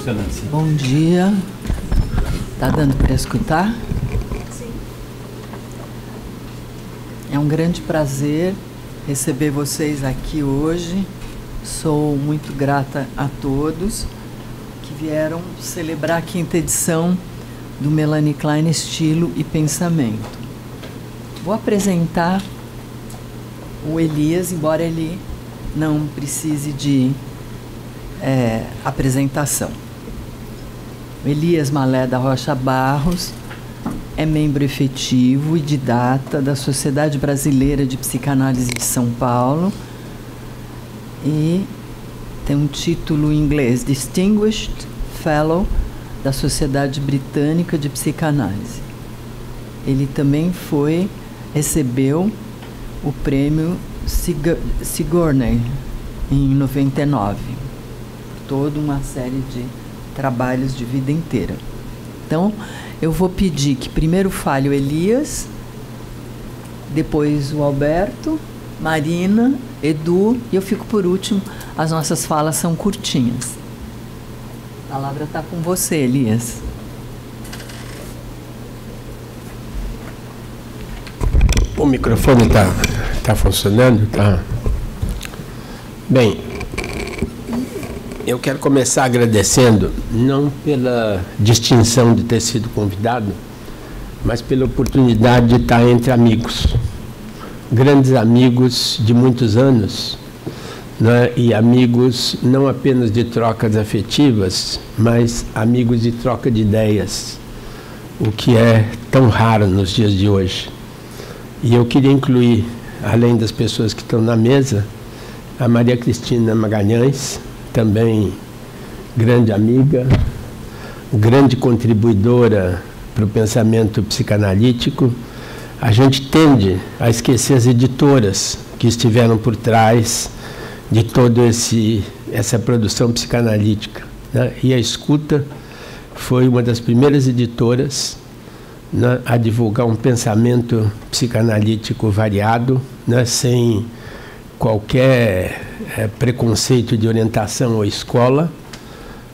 Excelência. Bom dia. Está dando para escutar? Sim. É um grande prazer receber vocês aqui hoje. Sou muito grata a todos que vieram celebrar a 5ª edição do Melanie Klein Estilo e Pensamento. Vou apresentar o Elias, embora ele não precise de apresentação. O Elias Malé da Rocha Barros é membro efetivo e didata da Sociedade Brasileira de Psicanálise de São Paulo e tem um título em inglês, Distinguished Fellow da Sociedade Britânica de Psicanálise. Ele também recebeu o prêmio Sigourney em 99, por toda uma série de trabalhos de vida inteira. Então, eu vou pedir que primeiro fale o Elias, depois o Alberto, Marina, Edu, e eu fico por último. As nossas falas são curtinhas. A palavra está com você, Elias. O microfone tá funcionando? Tá. Bem, eu quero começar agradecendo, não pela distinção de ter sido convidado, mas pela oportunidade de estar entre amigos, grandes amigos de muitos anos, né? E amigos não apenas de trocas afetivas, mas amigos de troca de ideias, o que é tão raro nos dias de hoje. E eu queria incluir, além das pessoas que estão na mesa, a Maria Cristina Magalhães, também grande amiga, grande contribuidora para o pensamento psicanalítico. A gente tende a esquecer as editoras que estiveram por trás de toda essa produção psicanalítica, né? E a Escuta foi uma das primeiras editoras, né, a divulgar um pensamento psicanalítico variado, né, sem qualquer preconceito de orientação ou escola,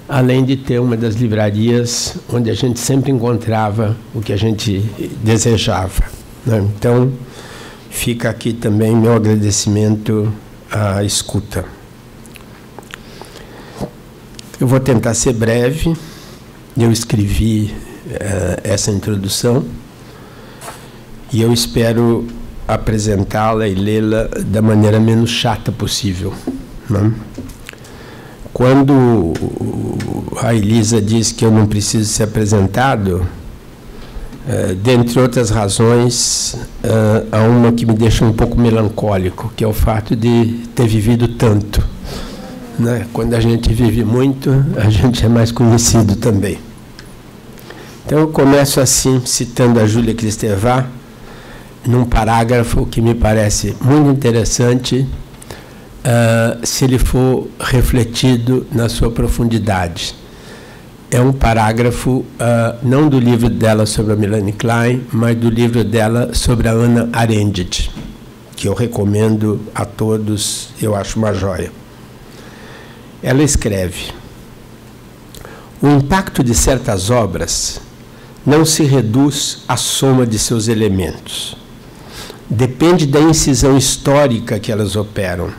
além de ter uma das livrarias onde a gente sempre encontrava o que a gente desejava, né? Então, fica aqui também meu agradecimento à Escuta. Eu vou tentar ser breve. Eu escrevi essa introdução e eu espero apresentá-la e lê-la da maneira menos chata possível, né? Quando a Elisa diz que eu não preciso ser apresentado, dentre outras razões, há uma que me deixa um pouco melancólico, que é o fato de ter vivido tanto, né? Quando a gente vive muito, a gente é mais conhecido também. Então eu começo assim, citando a Júlia Kristeva, num parágrafo que me parece muito interessante, se ele for refletido na sua profundidade. É um parágrafo não do livro dela sobre a Melanie Klein, mas do livro dela sobre a Hannah Arendt, que eu recomendo a todos, eu acho uma joia. Ela escreve: o impacto de certas obras não se reduz à soma de seus elementos. Depende da incisão histórica que elas operam,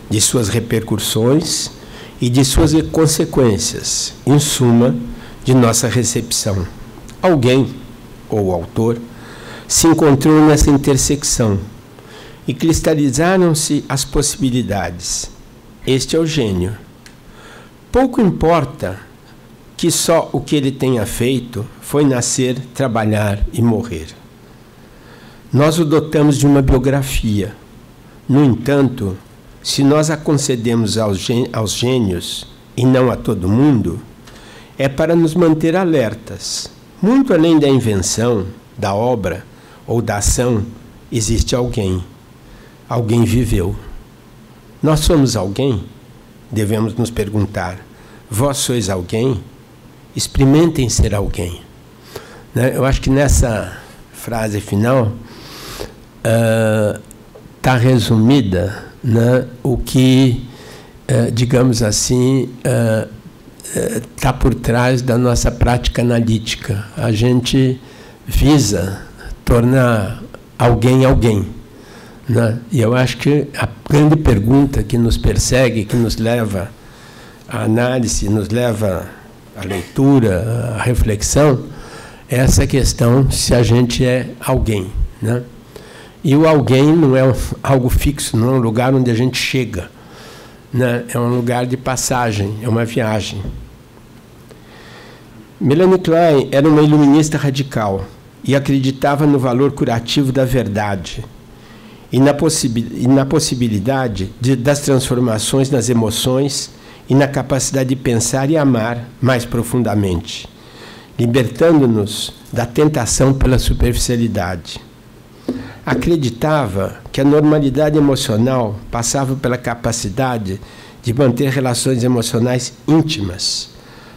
de suas repercussões e de suas consequências, em suma, de nossa recepção. Alguém, ou o autor, se encontrou nessa intersecção e cristalizaram-se as possibilidades. Este é o gênio. Pouco importa que só o que ele tenha feito foi nascer, trabalhar e morrer. Nós o dotamos de uma biografia. No entanto, se nós a concedemos aos gênios e não a todo mundo, é para nos manter alertas. Muito além da invenção, da obra ou da ação, existe alguém. Alguém viveu. Nós somos alguém? Devemos nos perguntar: vós sois alguém? Experimentem ser alguém. Né? Eu acho que nessa frase final está resumida, né, o que, digamos assim, está por trás da nossa prática analítica. A gente visa tornar alguém alguém, né? E eu acho que a grande pergunta que nos persegue, que nos leva à análise, nos leva à leitura, à reflexão, é essa questão se a gente é alguém, né? E o alguém não é algo fixo, não é um lugar onde a gente chega, né? É um lugar de passagem, é uma viagem. Melanie Klein era uma iluminista radical e acreditava no valor curativo da verdade e na possibilidade das transformações nas emoções e na capacidade de pensar e amar mais profundamente, libertando-nos da tentação pela superficialidade. Acreditava que a normalidade emocional passava pela capacidade de manter relações emocionais íntimas,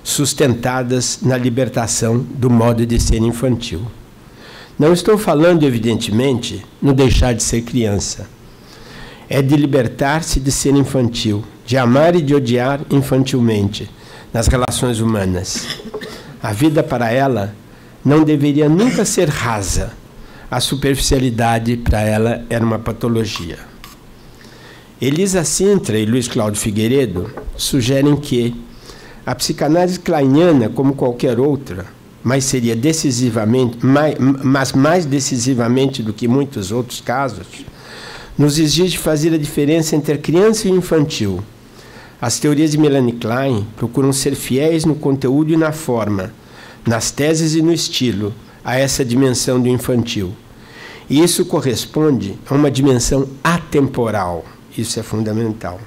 sustentadas na libertação do modo de ser infantil. Não estou falando, evidentemente, no deixar de ser criança. É de libertar-se de ser infantil, de amar e de odiar infantilmente nas relações humanas. A vida para ela não deveria nunca ser rasa. A superficialidade para ela era uma patologia. Elisa Sintra e Luiz Cláudio Figueiredo sugerem que a psicanálise kleiniana, como qualquer outra, mas mais decisivamente do que muitos outros casos, nos exige fazer a diferença entre a criança e o infantil. As teorias de Melanie Klein procuram ser fiéis no conteúdo e na forma, nas teses e no estilo, a essa dimensão do infantil. E isso corresponde a uma dimensão atemporal. Isso é fundamental.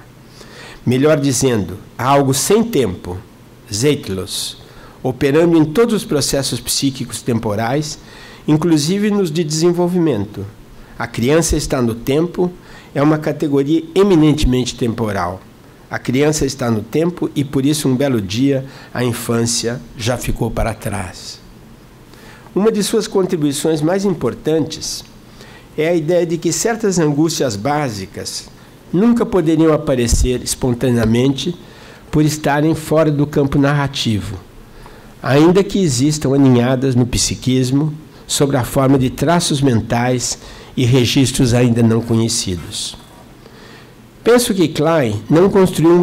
Melhor dizendo, a algo sem tempo, zeitlos, operando em todos os processos psíquicos temporais, inclusive nos de desenvolvimento. A criança está no tempo, é uma categoria eminentemente temporal. A criança está no tempo e, por isso, um belo dia, a infância já ficou para trás. Uma de suas contribuições mais importantes é a ideia de que certas angústias básicas nunca poderiam aparecer espontaneamente por estarem fora do campo narrativo, ainda que existam aninhadas no psiquismo sob a forma de traços mentais e registros ainda não conhecidos. Penso que Klein não construiu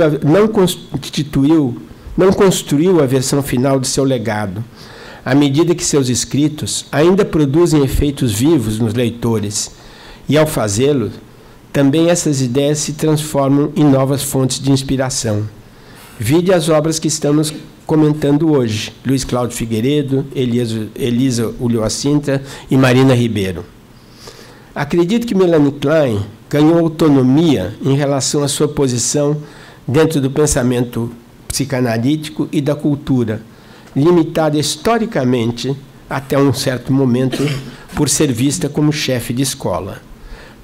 a versão final de seu legado, à medida que seus escritos ainda produzem efeitos vivos nos leitores, e ao fazê-lo, também essas ideias se transformam em novas fontes de inspiração. Vide as obras que estamos comentando hoje: Luiz Cláudio Figueiredo, Elisa Ulloa-Sintra e Marina Ribeiro. Acredito que Melanie Klein ganhou autonomia em relação à sua posição dentro do pensamento psicanalítico e da cultura, limitada historicamente, até um certo momento, por ser vista como chefe de escola,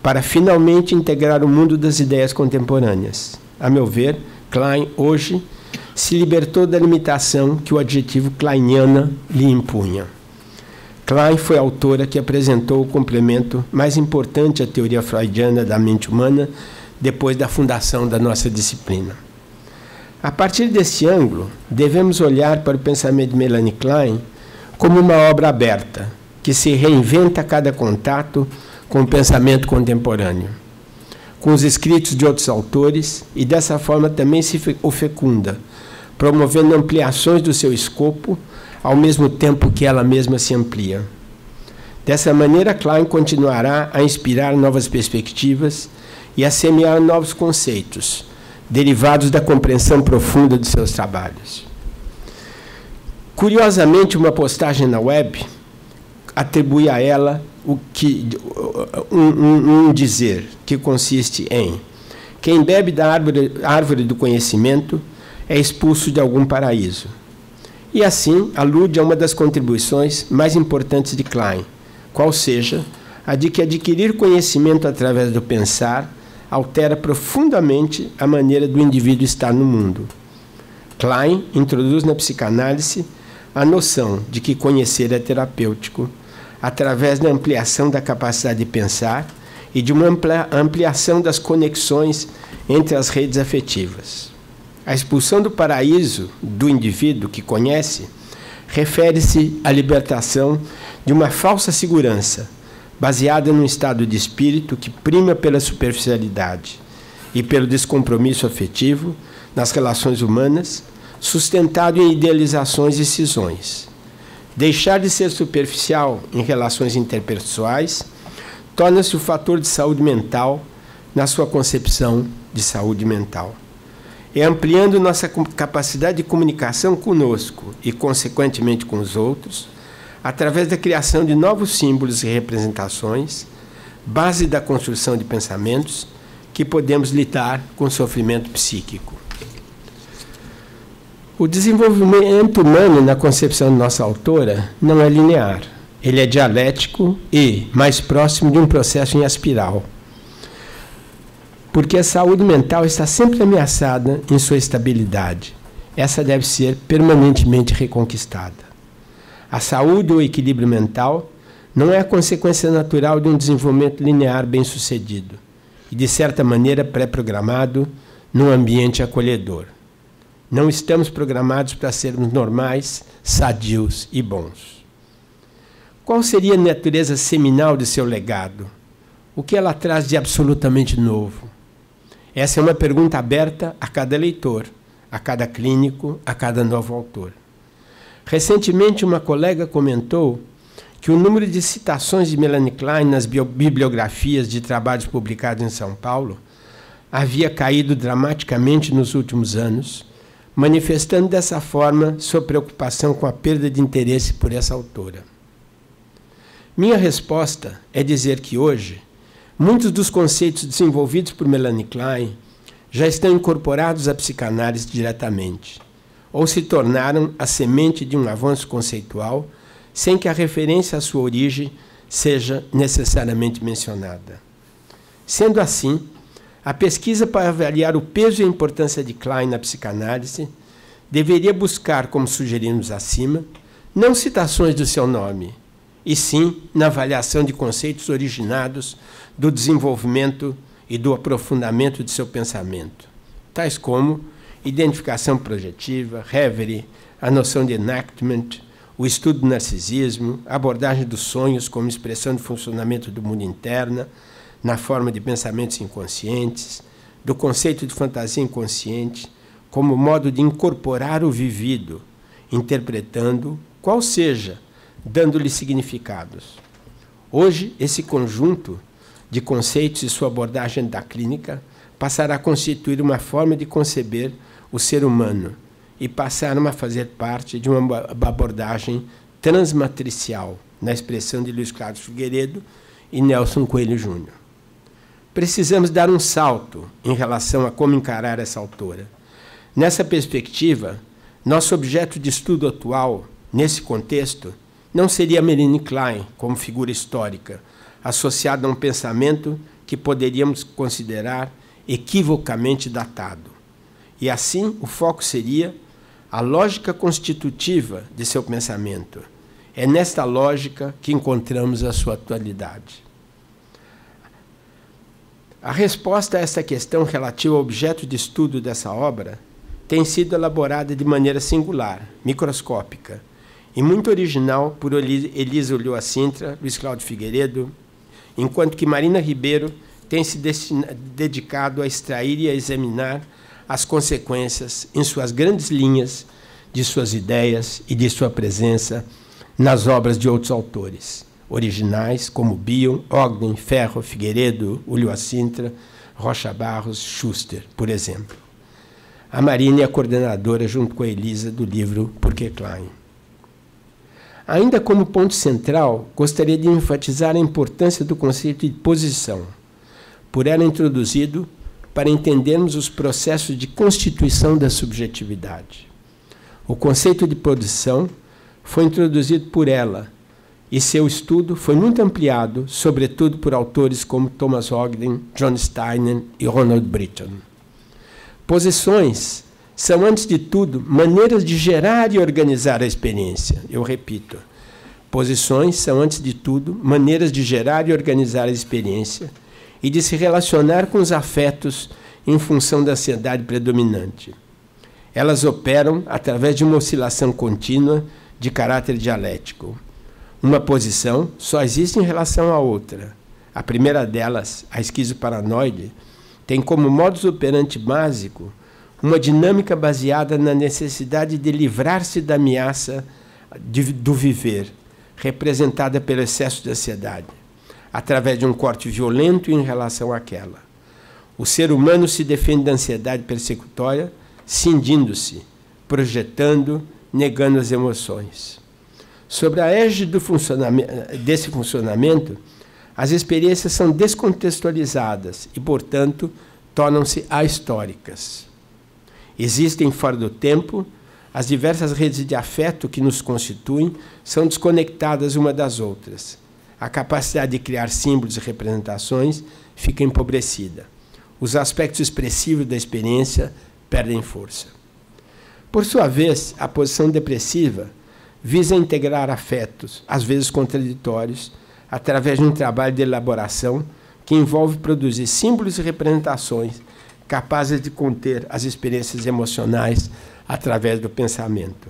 para finalmente integrar o mundo das ideias contemporâneas. A meu ver, Klein, hoje, se libertou da limitação que o adjetivo kleiniana lhe impunha. Klein foi a autora que apresentou o complemento mais importante à teoria freudiana da mente humana depois da fundação da nossa disciplina. A partir desse ângulo, devemos olhar para o pensamento de Melanie Klein como uma obra aberta, que se reinventa a cada contato com o pensamento contemporâneo, com os escritos de outros autores, e dessa forma também o fecunda, promovendo ampliações do seu escopo, ao mesmo tempo que ela mesma se amplia. Dessa maneira, Klein continuará a inspirar novas perspectivas e a semear novos conceitos, derivados da compreensão profunda de seus trabalhos. Curiosamente, uma postagem na web atribui a ela um dizer que consiste em: quem bebe da árvore do conhecimento é expulso de algum paraíso. E assim alude a uma das contribuições mais importantes de Klein, qual seja a de que adquirir conhecimento através do pensar altera profundamente a maneira do indivíduo estar no mundo. Klein introduz na psicanálise a noção de que conhecer é terapêutico, através da ampliação da capacidade de pensar e de uma ampliação das conexões entre as redes afetivas. A expulsão do paraíso do indivíduo que conhece refere-se à libertação de uma falsa segurança, baseada num estado de espírito que prima pela superficialidade e pelo descompromisso afetivo nas relações humanas, sustentado em idealizações e cisões. Deixar de ser superficial em relações interpessoais torna-se o fator de saúde mental na sua concepção de saúde mental. É ampliando nossa capacidade de comunicação conosco e, consequentemente, com os outros, através da criação de novos símbolos e representações, base da construção de pensamentos, que podemos lidar com o sofrimento psíquico. O desenvolvimento humano, na concepção de nossa autora, não é linear. Ele é dialético e mais próximo de um processo em espiral. Porque a saúde mental está sempre ameaçada em sua estabilidade. Essa deve ser permanentemente reconquistada. A saúde ou equilíbrio mental não é a consequência natural de um desenvolvimento linear bem-sucedido e, de certa maneira, pré-programado num ambiente acolhedor. Não estamos programados para sermos normais, sadios e bons. Qual seria a natureza seminal de seu legado? O que ela traz de absolutamente novo? Essa é uma pergunta aberta a cada leitor, a cada clínico, a cada novo autor. Recentemente, uma colega comentou que o número de citações de Melanie Klein nas bibliografias de trabalhos publicados em São Paulo havia caído dramaticamente nos últimos anos, manifestando dessa forma sua preocupação com a perda de interesse por essa autora. Minha resposta é dizer que hoje, muitos dos conceitos desenvolvidos por Melanie Klein já estão incorporados à psicanálise diretamente, ou se tornaram a semente de um avanço conceitual, sem que a referência à sua origem seja necessariamente mencionada. Sendo assim, a pesquisa para avaliar o peso e a importância de Klein na psicanálise deveria buscar, como sugerimos acima, não citações do seu nome, e sim na avaliação de conceitos originados do desenvolvimento e do aprofundamento de seu pensamento, tais como identificação projetiva, reverie, a noção de enactment, o estudo do narcisismo, a abordagem dos sonhos como expressão de funcionamento do mundo interno, na forma de pensamentos inconscientes, do conceito de fantasia inconsciente, como modo de incorporar o vivido, interpretando, qual seja, dando-lhe significados. Hoje, esse conjunto de conceitos e sua abordagem da clínica passará a constituir uma forma de conceber o ser humano e passaram a fazer parte de uma abordagem transmatricial, na expressão de Luiz Cláudio Figueiredo e Nelson Coelho Júnior. Precisamos dar um salto em relação a como encarar essa autora. Nessa perspectiva, nosso objeto de estudo atual, nesse contexto, não seria Melanie Klein como figura histórica, associada a um pensamento que poderíamos considerar equivocamente datado. E assim, o foco seria a lógica constitutiva de seu pensamento. É nesta lógica que encontramos a sua atualidade. A resposta a essa questão relativa ao objeto de estudo dessa obra tem sido elaborada de maneira singular, microscópica, e muito original por Elisa Ulloa Sintra, Luiz Cláudio Figueiredo, enquanto que Marina Ribeiro tem se dedicado a extrair e a examinar as consequências, em suas grandes linhas, de suas ideias e de sua presença nas obras de outros autores, originais como Bion, Ogden, Ferro, Figueiredo, Ulloa Sintra, Rocha Barros, Schuster, por exemplo. A Marina é a coordenadora, junto com a Elisa, do livro Por que Klein? Ainda como ponto central, gostaria de enfatizar a importância do conceito de posição, por ela introduzido para entendermos os processos de constituição da subjetividade. O conceito de posição foi introduzido por ela, e seu estudo foi muito ampliado, sobretudo por autores como Thomas Ogden, John Steiner e Ronald Britton. Posições são, antes de tudo, maneiras de gerar e organizar a experiência. Eu repito, posições são, antes de tudo, maneiras de gerar e organizar a experiência e de se relacionar com os afetos em função da ansiedade predominante. Elas operam através de uma oscilação contínua de caráter dialético. Uma posição só existe em relação à outra. A primeira delas, a esquizoparanoide, tem como modus operandi básico uma dinâmica baseada na necessidade de livrar-se da ameaça do viver, representada pelo excesso de ansiedade, através de um corte violento em relação àquela. O ser humano se defende da ansiedade persecutória, cindindo-se, projetando, negando as emoções. Sobre a égide desse funcionamento, as experiências são descontextualizadas e, portanto, tornam-se ahistóricas. Existem fora do tempo, as diversas redes de afeto que nos constituem são desconectadas uma das outras. A capacidade de criar símbolos e representações fica empobrecida. Os aspectos expressivos da experiência perdem força. Por sua vez, a posição depressiva visa integrar afetos, às vezes contraditórios, através de um trabalho de elaboração que envolve produzir símbolos e representações capazes de conter as experiências emocionais através do pensamento.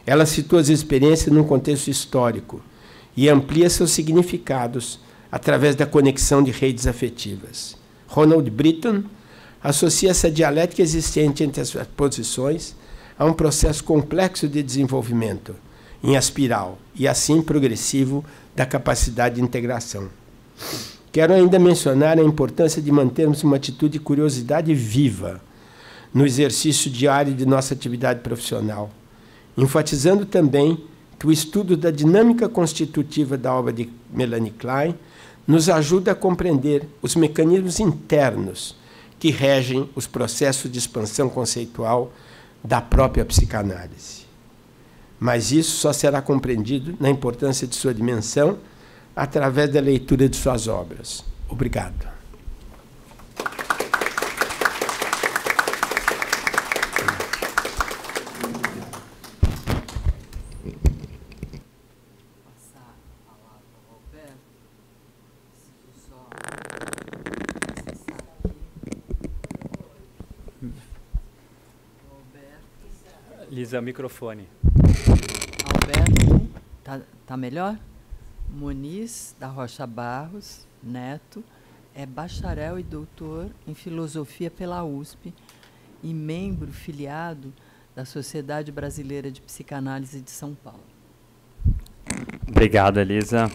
Ela situa as experiências num contexto histórico e amplia seus significados através da conexão de redes afetivas. Ronald Britton associa essa dialética existente entre as posições a um processo complexo de desenvolvimento, em espiral e assim progressivo, da capacidade de integração. Quero ainda mencionar a importância de mantermos uma atitude de curiosidade viva no exercício diário de nossa atividade profissional, enfatizando também que o estudo da dinâmica constitutiva da obra de Melanie Klein nos ajuda a compreender os mecanismos internos que regem os processos de expansão conceitual da própria psicanálise. Mas isso só será compreendido na importância de sua dimensão através da leitura de suas obras. Obrigado. Lisa, microfone. Alberto, tá melhor? Muniz da Rocha Barros, neto, é bacharel e doutor em filosofia pela USP e membro filiado da Sociedade Brasileira de Psicanálise de São Paulo. Obrigado, Elisa.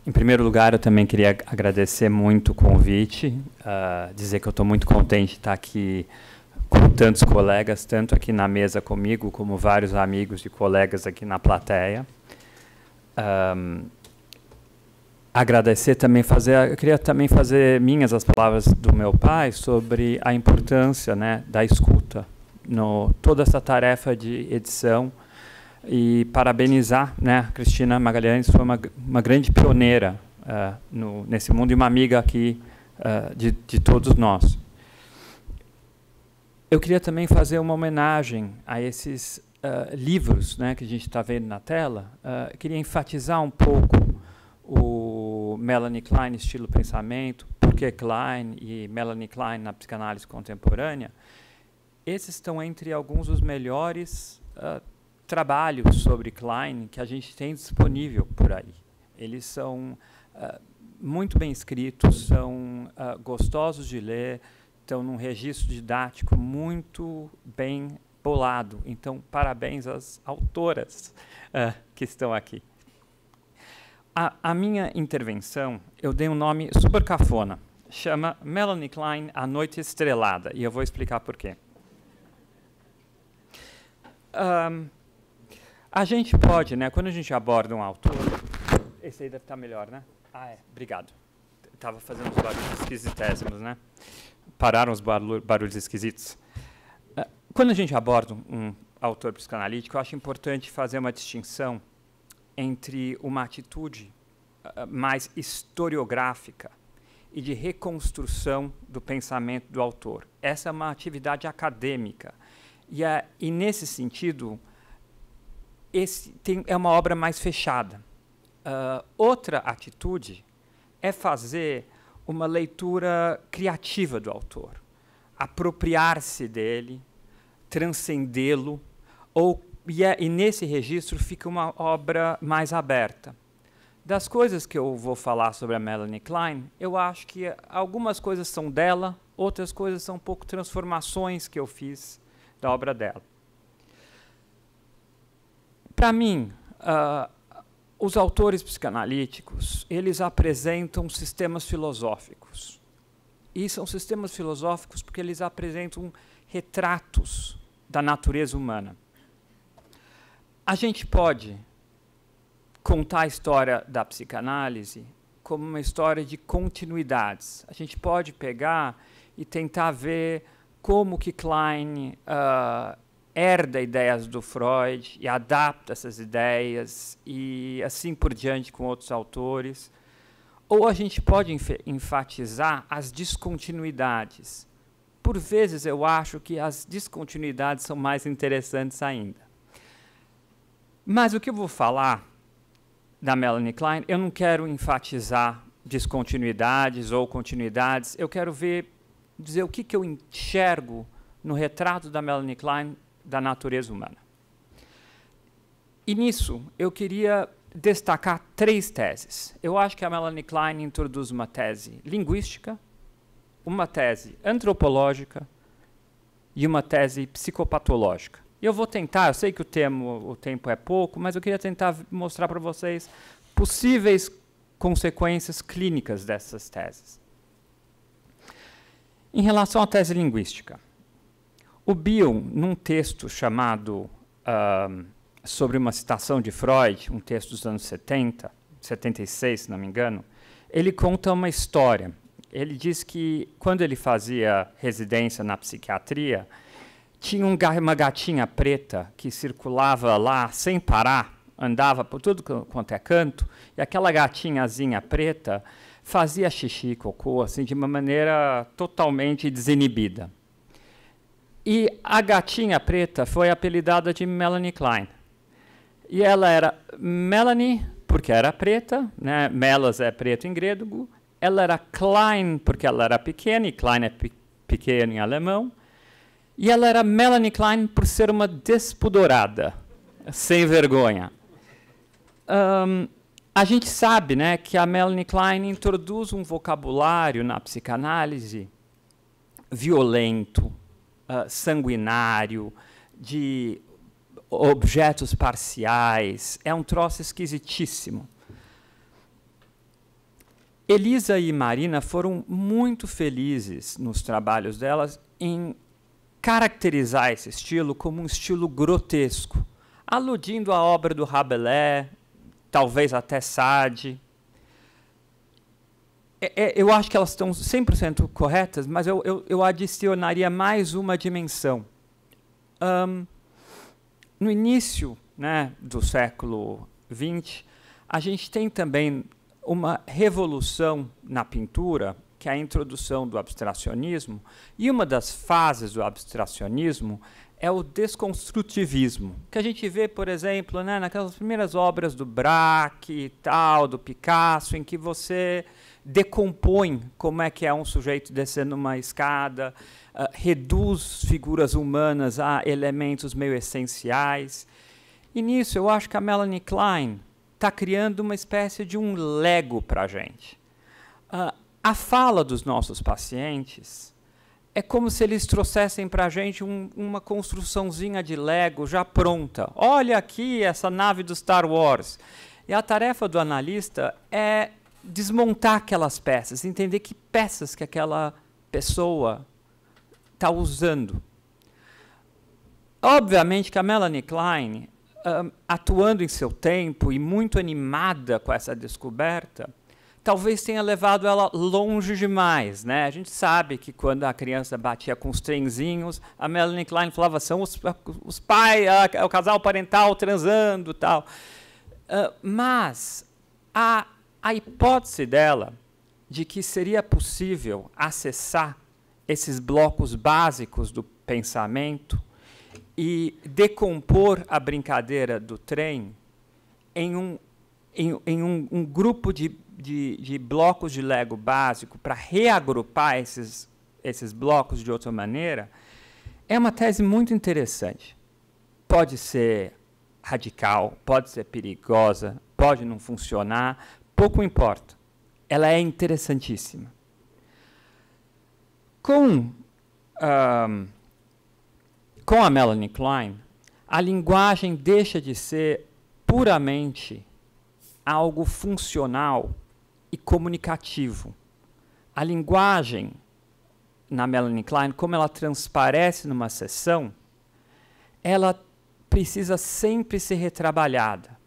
Em primeiro lugar, eu também queria agradecer muito o convite, dizer que eu estou muito contente de estar aqui com tantos colegas, tanto aqui na mesa comigo, como vários amigos e colegas aqui na plateia. Agradecer também, eu queria também fazer minhas as palavras do meu pai sobre a importância, né, da escuta, toda essa tarefa de edição, e parabenizar, né, a Cristina Magalhães, foi uma grande pioneira nesse mundo e uma amiga aqui de todos nós. Eu queria também fazer uma homenagem a esses livros, né, que a gente está vendo na tela. Queria enfatizar um pouco o Melanie Klein, Estilo Pensamento, Por que Klein e Melanie Klein na Psicanálise Contemporânea. Esses estão entre alguns dos melhores trabalhos sobre Klein que a gente tem disponível por aí. Eles são muito bem escritos, são gostosos de ler, estão num registro didático muito bem bolado. Então, parabéns às autoras que estão aqui. A minha intervenção, eu dei um nome super cafona. Chama Melanie Klein, A Noite Estrelada. E eu vou explicar por quê. A gente pode, né, quando a gente aborda um autor... Esse aí deve estar melhor, né? Obrigado. Estava fazendo uns barulhos esquisitésimos, né? Pararam os barulhos esquisitos. Quando a gente aborda um autor psicanalítico, eu acho importante fazer uma distinção entre uma atitude mais historiográfica e de reconstrução do pensamento do autor. Essa é uma atividade acadêmica. E nesse sentido, é uma obra mais fechada. Outra atitude é fazer uma leitura criativa do autor, apropriar-se dele, transcendê-lo, e nesse registro fica uma obra mais aberta. Das coisas que eu vou falar sobre a Melanie Klein, eu acho que algumas coisas são dela, outras coisas são um pouco transformações que eu fiz da obra dela. Para mim, os autores psicanalíticos, eles apresentam sistemas filosóficos. E são sistemas filosóficos porque eles apresentam retratos da natureza humana. A gente pode contar a história da psicanálise como uma história de continuidades. A gente pode pegar e tentar ver como que Klein herda ideias do Freud e adapta essas ideias e assim por diante com outros autores. Ou a gente pode enfatizar as descontinuidades. Por vezes eu acho que as descontinuidades são mais interessantes ainda. Mas o que eu vou falar da Melanie Klein, eu não quero enfatizar descontinuidades ou continuidades, eu quero dizer o que eu enxergo no retrato da Melanie Klein da natureza humana. E nisso, eu queria destacar 3 teses. Eu acho que a Melanie Klein introduz uma tese linguística, uma tese antropológica e uma tese psicopatológica. Eu vou tentar, eu sei que o tempo é pouco, mas eu queria tentar mostrar para vocês possíveis consequências clínicas dessas teses. Em relação à tese linguística, o Bion, num texto chamado sobre uma citação de Freud, um texto dos anos 70, 76, se não me engano, ele conta uma história. Ele diz que, quando ele fazia residência na psiquiatria, tinha uma gatinha preta que circulava lá sem parar, andava por tudo quanto é canto, e aquela gatinhazinha preta fazia xixi e cocô assim, de uma maneira totalmente desinibida. E a gatinha preta foi apelidada de Melanie Klein. E ela era Melanie, porque era preta, né? Melas é preto em grego. Ela era Klein, porque ela era pequena, e Klein é pequeno em alemão. E ela era Melanie Klein por ser uma despudorada, sem vergonha. A gente sabe, né, que a Melanie Klein introduz um vocabulário na psicanálise violento, sanguinário, de objetos parciais. É um troço esquisitíssimo. Elisa e Marina foram muito felizes nos trabalhos delas em caracterizar esse estilo como um estilo grotesco, aludindo à obra do Rabelais, talvez até Sade. Eu acho que elas estão 100% corretas, mas eu adicionaria mais uma dimensão. No início, né, do século XX, a gente tem também uma revolução na pintura, que é a introdução do abstracionismo, e uma das fases do abstracionismo é o desconstrutivismo, que a gente vê, por exemplo, né, naquelas primeiras obras do Braque e tal, do Picasso, em que você decompõe como é que é um sujeito descendo uma escada, reduz figuras humanas a elementos meio essenciais. E nisso eu acho que a Melanie Klein está criando uma espécie de um Lego para a gente. A fala dos nossos pacientes é como se eles trouxessem para a gente uma construçãozinha de Lego já pronta. Olha aqui essa nave do Star Wars. E a tarefa do analista é desmontar aquelas peças, entender que peças que aquela pessoa está usando. Obviamente que a Melanie Klein, atuando em seu tempo e muito animada com essa descoberta, talvez tenha levado ela longe demais, né? A gente sabe que quando a criança batia com os trenzinhos, a Melanie Klein falava, são os pais, o casal parental transando e tal. Mas a hipótese dela de que seria possível acessar esses blocos básicos do pensamento e decompor a brincadeira do trem em um grupo de blocos de Lego básico para reagrupar esses blocos de outra maneira, é uma tese muito interessante. Pode ser radical, pode ser perigosa, pode não funcionar, pouco importa. Ela é interessantíssima. Com a Melanie Klein, a linguagem deixa de ser puramente algo funcional e comunicativo. A linguagem, na Melanie Klein, como ela transparece numa sessão, ela precisa sempre ser retrabalhada.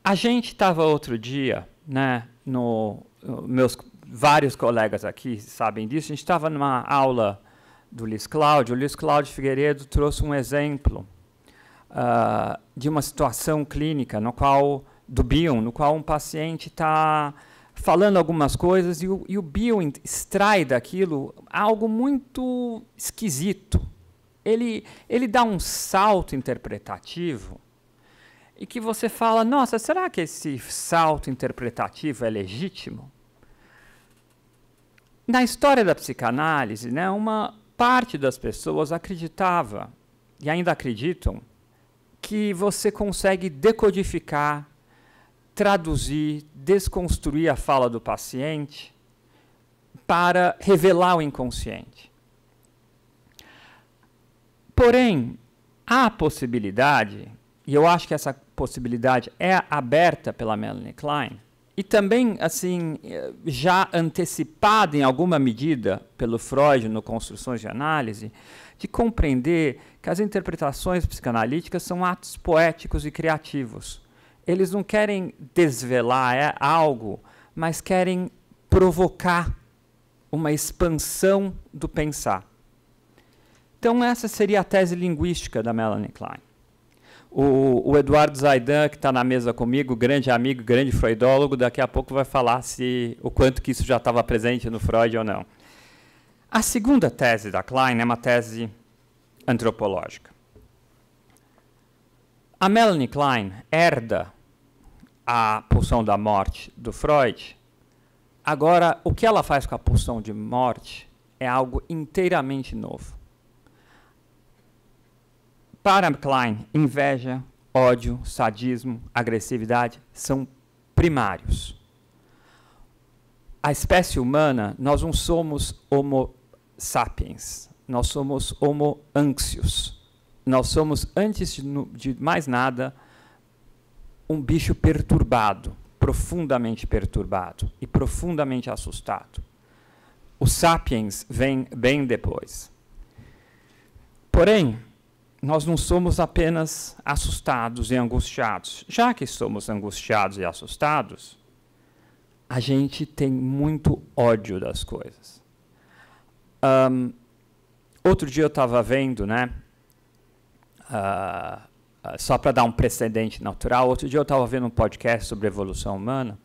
A gente estava outro dia, né, meus vários colegas aqui sabem disso, a gente estava numa aula do Luiz Cláudio. O Luiz Cláudio Figueiredo trouxe um exemplo de uma situação clínica do Bion, no qual um paciente está falando algumas coisas e o Bion extrai daquilo algo muito esquisito. Ele dá um salto interpretativo e que você fala, nossa, será que esse salto interpretativo é legítimo? Na história da psicanálise, né, uma parte das pessoas acreditava, e ainda acreditam, que você consegue decodificar, traduzir, desconstruir a fala do paciente para revelar o inconsciente. Porém, há a possibilidade, e eu acho que essa possibilidade é aberta pela Melanie Klein, e também, assim, já antecipada em alguma medida pelo Freud no Construções de Análise, de compreender que as interpretações psicanalíticas são atos poéticos e criativos. Eles não querem desvelar algo, mas querem provocar uma expansão do pensar. Então, essa seria a tese linguística da Melanie Klein. O Eduardo Zaidan, que está na mesa comigo, grande amigo, grande freudólogo, daqui a pouco vai falar o quanto que isso já estava presente no Freud ou não. A segunda tese da Klein é uma tese antropológica. A Melanie Klein herda a pulsão da morte do Freud. Agora, o que ela faz com a pulsão de morte é algo inteiramente novo. Para Klein, inveja, ódio, sadismo, agressividade são primários. A espécie humana, nós não somos homo sapiens, nós somos homo anxious. Nós somos, antes de mais nada, um bicho perturbado, profundamente perturbado e profundamente assustado. O sapiens vem bem depois. Porém, nós não somos apenas assustados e angustiados. Já que somos angustiados e assustados, a gente tem muito ódio das coisas. Outro dia eu estava vendo, né, só para dar um precedente natural, outro dia eu estava vendo um podcast sobre evolução humana,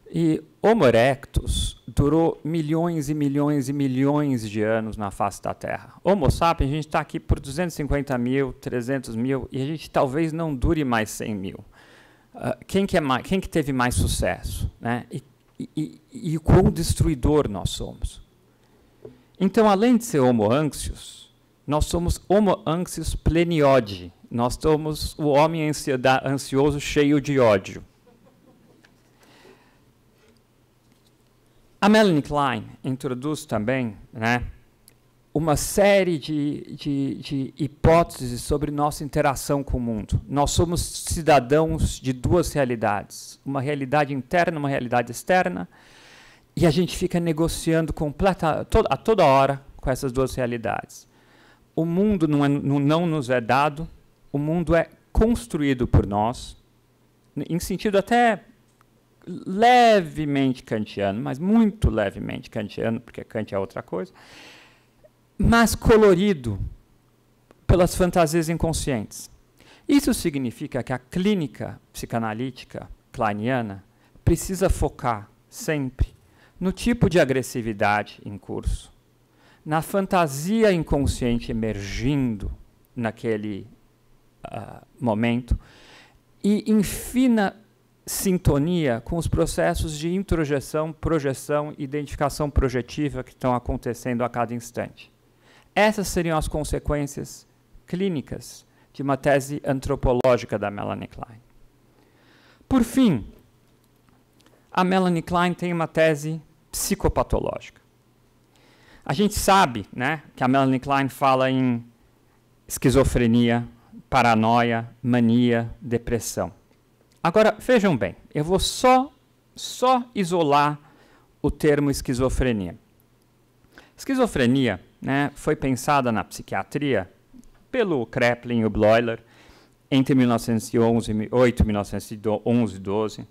e Homo erectus durou milhões e milhões e milhões de anos na face da Terra. Homo sapiens, a gente está aqui por 250 mil, 300 mil, e a gente talvez não dure mais 100 mil. Quem que teve mais sucesso? Né? E o quão destruidor nós somos. Então, além de ser Homo anxious, nós somos Homo anxious pleniode. Nós somos o homem ansioso cheio de ódio. A Melanie Klein introduz também, né, uma série de hipóteses sobre nossa interação com o mundo. Nós somos cidadãos de duas realidades, uma realidade interna, uma realidade externa, e a gente fica negociando a toda hora com essas duas realidades. O mundo não nos é dado, o mundo é construído por nós, em sentido até levemente kantiano, mas muito levemente kantiano, porque Kant é outra coisa, mas colorido pelas fantasias inconscientes. Isso significa que a clínica psicanalítica kleiniana precisa focar sempre no tipo de agressividade em curso, na fantasia inconsciente emergindo naquele momento e em fina sintonia com os processos de introjeção, projeção e identificação projetiva que estão acontecendo a cada instante. Essas seriam as consequências clínicas de uma tese antropológica da Melanie Klein. Por fim, a Melanie Klein tem uma tese psicopatológica. A gente sabe, né, que a Melanie Klein fala em esquizofrenia, paranoia, mania, depressão. Agora, vejam bem, eu vou só isolar o termo esquizofrenia. Esquizofrenia, né, foi pensada na psiquiatria pelo Kraepelin e o Bleuler entre 1908 e 1912.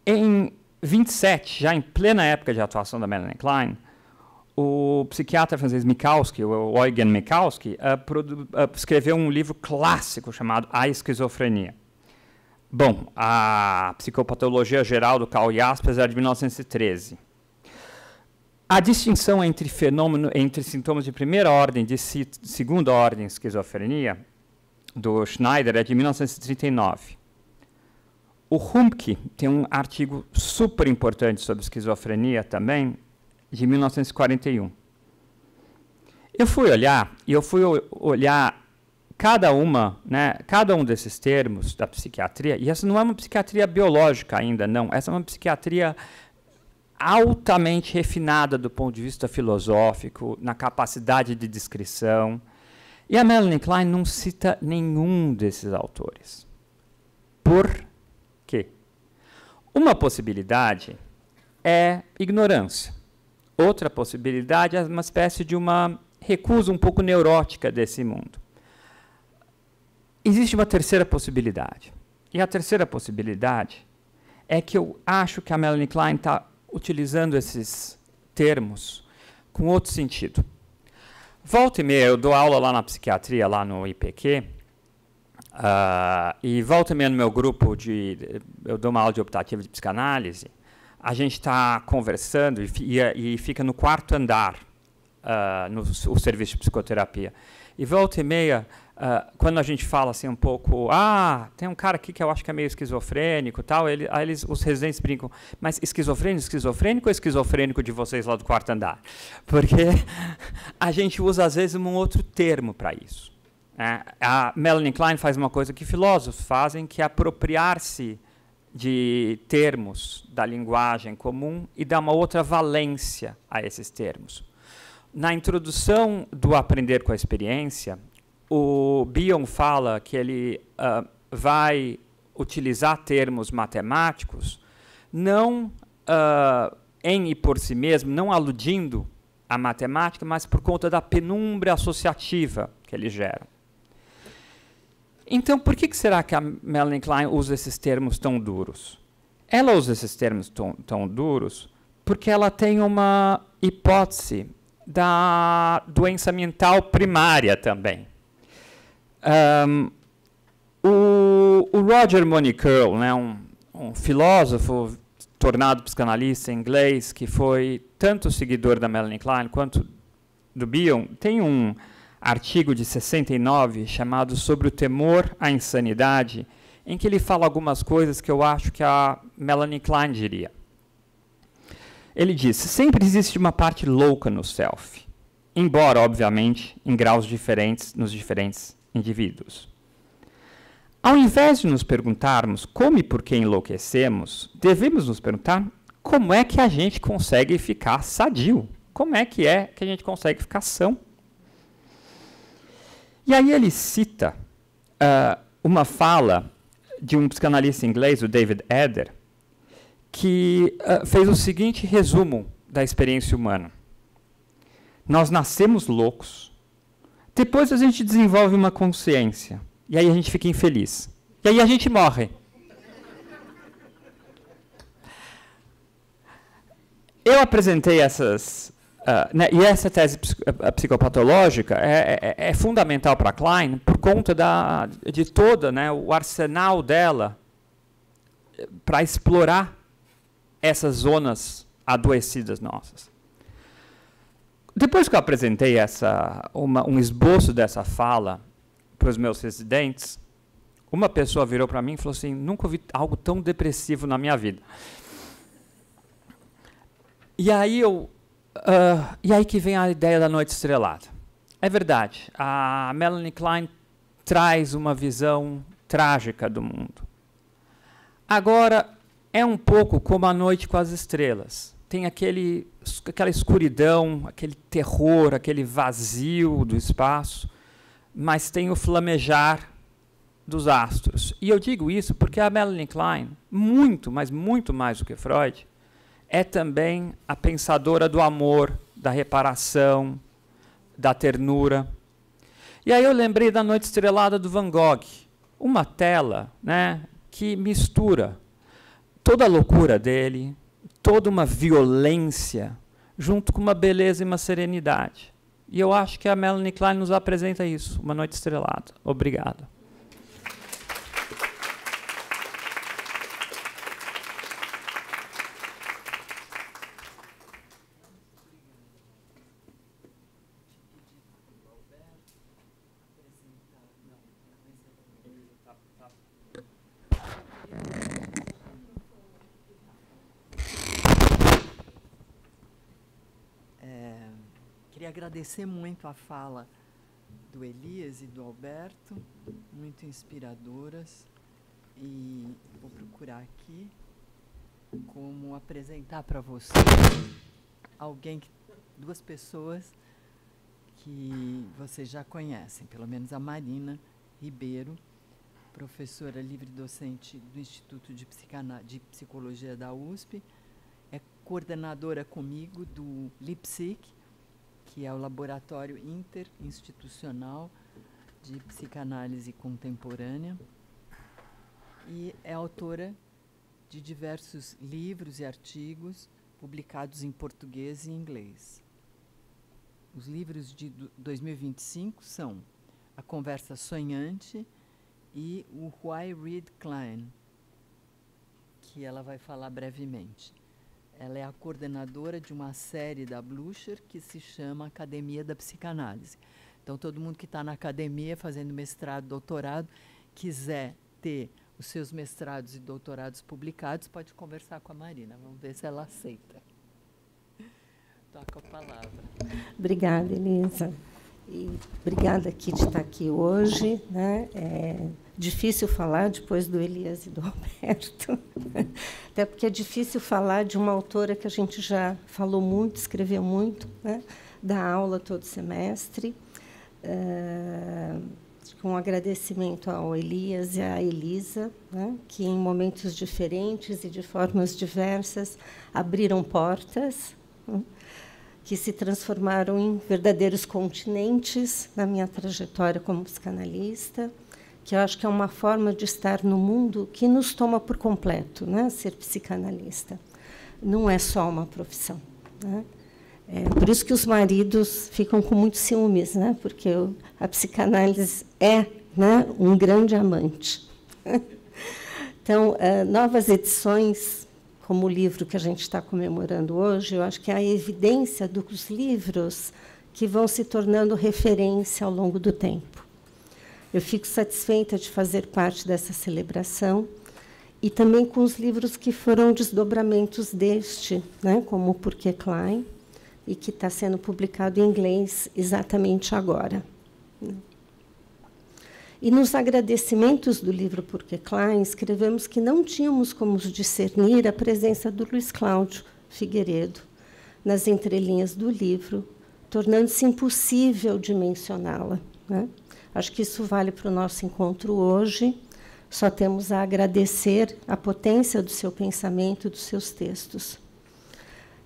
Em 27, já em plena época de atuação da Melanie Klein, o psiquiatra francês Mikalski, o Eugen Mikalski, escreveu um livro clássico chamado A Esquizofrenia. Bom, a Psicopatologia Geral do Karl Jaspers é de 1913. A distinção entre sintomas de primeira ordem e de segunda ordem de esquizofrenia, do Schneider, é de 1939. O Humke tem um artigo super importante sobre esquizofrenia também, de 1941. Eu fui olhar cada um desses termos da psiquiatria, e essa não é uma psiquiatria biológica ainda, não. Essa é uma psiquiatria altamente refinada do ponto de vista filosófico, na capacidade de descrição. E a Melanie Klein não cita nenhum desses autores. Por quê? Uma possibilidade é ignorância. Outra possibilidade é uma espécie de uma recusa um pouco neurótica desse mundo. Existe uma terceira possibilidade. E a terceira possibilidade é que eu acho que a Melanie Klein está utilizando esses termos com outro sentido. Volta e meia, eu dou aula lá na psiquiatria, lá no IPQ, e volta e meia no meu grupo, eu dou uma aula de optativa de psicanálise, a gente está conversando e fica no quarto andar, o serviço de psicoterapia. E volta e meia, quando a gente fala assim um pouco, tem um cara aqui que eu acho que é meio esquizofrênico, tal, os residentes brincam, mas esquizofrênico ou esquizofrênico de vocês lá do quarto andar? Porque a gente usa às vezes um outro termo para isso. A Melanie Klein faz uma coisa que filósofos fazem, que é apropriar-se de termos da linguagem comum e dar uma outra valência a esses termos. Na introdução do Aprender com a Experiência, o Bion fala que ele vai utilizar termos matemáticos não em e por si mesmo, não aludindo à matemática, mas por conta da penumbra associativa que ele gera. Então, por que será que a Melanie Klein usa esses termos tão duros? Ela usa esses termos tão duros porque ela tem uma hipótese da doença mental primária também. O Roger Monicurl, né, um filósofo tornado psicanalista inglês, que foi tanto seguidor da Melanie Klein quanto do Bion, tem um artigo de 69 chamado Sobre o Temor à Insanidade, em que ele fala algumas coisas que eu acho que a Melanie Klein diria. Ele diz: sempre existe uma parte louca no self, embora, obviamente, em graus diferentes nos diferentes indivíduos. Ao invés de nos perguntarmos como e por que enlouquecemos, devemos nos perguntar como é que a gente consegue ficar sadio, como é que a gente consegue ficar são. E aí ele cita uma fala de um psicanalista inglês, o David Eder, que fez o seguinte resumo da experiência humana. Nós nascemos loucos, depois a gente desenvolve uma consciência, e aí a gente fica infeliz. E aí a gente morre. Eu apresentei essas... e essa tese psicopatológica é fundamental para Klein por conta de todo, né, o arsenal dela para explorar essas zonas adoecidas nossas. Depois que eu apresentei um esboço dessa fala para os meus residentes, uma pessoa virou para mim e falou assim: nunca ouvi algo tão depressivo na minha vida. E aí que vem a ideia da noite estrelada. É verdade. A Melanie Klein traz uma visão trágica do mundo. Agora, é um pouco como A Noite com as Estrelas. Tem aquela escuridão, aquele terror, aquele vazio do espaço, mas tem o flamejar dos astros. E eu digo isso porque a Melanie Klein, muito, mas muito mais do que Freud, é também a pensadora do amor, da reparação, da ternura. E aí eu lembrei da Noite Estrelada do Van Gogh, uma tela, né, que mistura toda a loucura dele, toda uma violência, junto com uma beleza e uma serenidade. E eu acho que a Melanie Klein nos apresenta isso, Uma Noite Estrelada. Obrigado. Queria agradecer muito a fala do Elias e do Alberto, muito inspiradoras, e vou procurar aqui como apresentar para vocês duas pessoas que vocês já conhecem, pelo menos a Marina Ribeiro, professora livre-docente do Instituto de Psicologia da USP, é coordenadora comigo do LIPSIC, que é o Laboratório Interinstitucional de Psicanálise Contemporânea, e é autora de diversos livros e artigos publicados em português e inglês. Os livros de 2025 são A Conversa Sonhante e o Why Read Klein, que ela vai falar brevemente. Ela é a coordenadora de uma série da Blucher que se chama Academia da Psicanálise. Então, todo mundo que está na academia fazendo mestrado, doutorado, quiser ter os seus mestrados e doutorados publicados, pode conversar com a Marina. Vamos ver se ela aceita. Toca a palavra. Obrigada, Elisa. E obrigada de estar aqui hoje, né? É difícil falar depois do Elias e do Alberto, até porque é difícil falar de uma autora que a gente já falou muito, escreveu muito, né? Dá aula todo semestre. Com agradecimento ao Elias e à Elisa, né? Que em momentos diferentes e de formas diversas abriram portas, né? Que se transformaram em verdadeiros continentes na minha trajetória como psicanalista, que eu acho que é uma forma de estar no mundo que nos toma por completo, né? Ser psicanalista não é só uma profissão, né? Por isso que os maridos ficam com muitos ciúmes, né? Porque a psicanálise é, né, um grande amante. Então, novas edições, como o livro que a gente está comemorando hoje, eu acho que é a evidência dos livros que vão se tornando referência ao longo do tempo. Eu fico satisfeita de fazer parte dessa celebração e também com os livros que foram desdobramentos deste, né, como o Por que Klein, e que está sendo publicado em inglês exatamente agora. E nos agradecimentos do livro Por que Klein, escrevemos que não tínhamos como discernir a presença do Luiz Cláudio Figueiredo nas entrelinhas do livro, tornando-se impossível de mencioná-la, né? Acho que isso vale para o nosso encontro hoje. Só temos a agradecer a potência do seu pensamento e dos seus textos.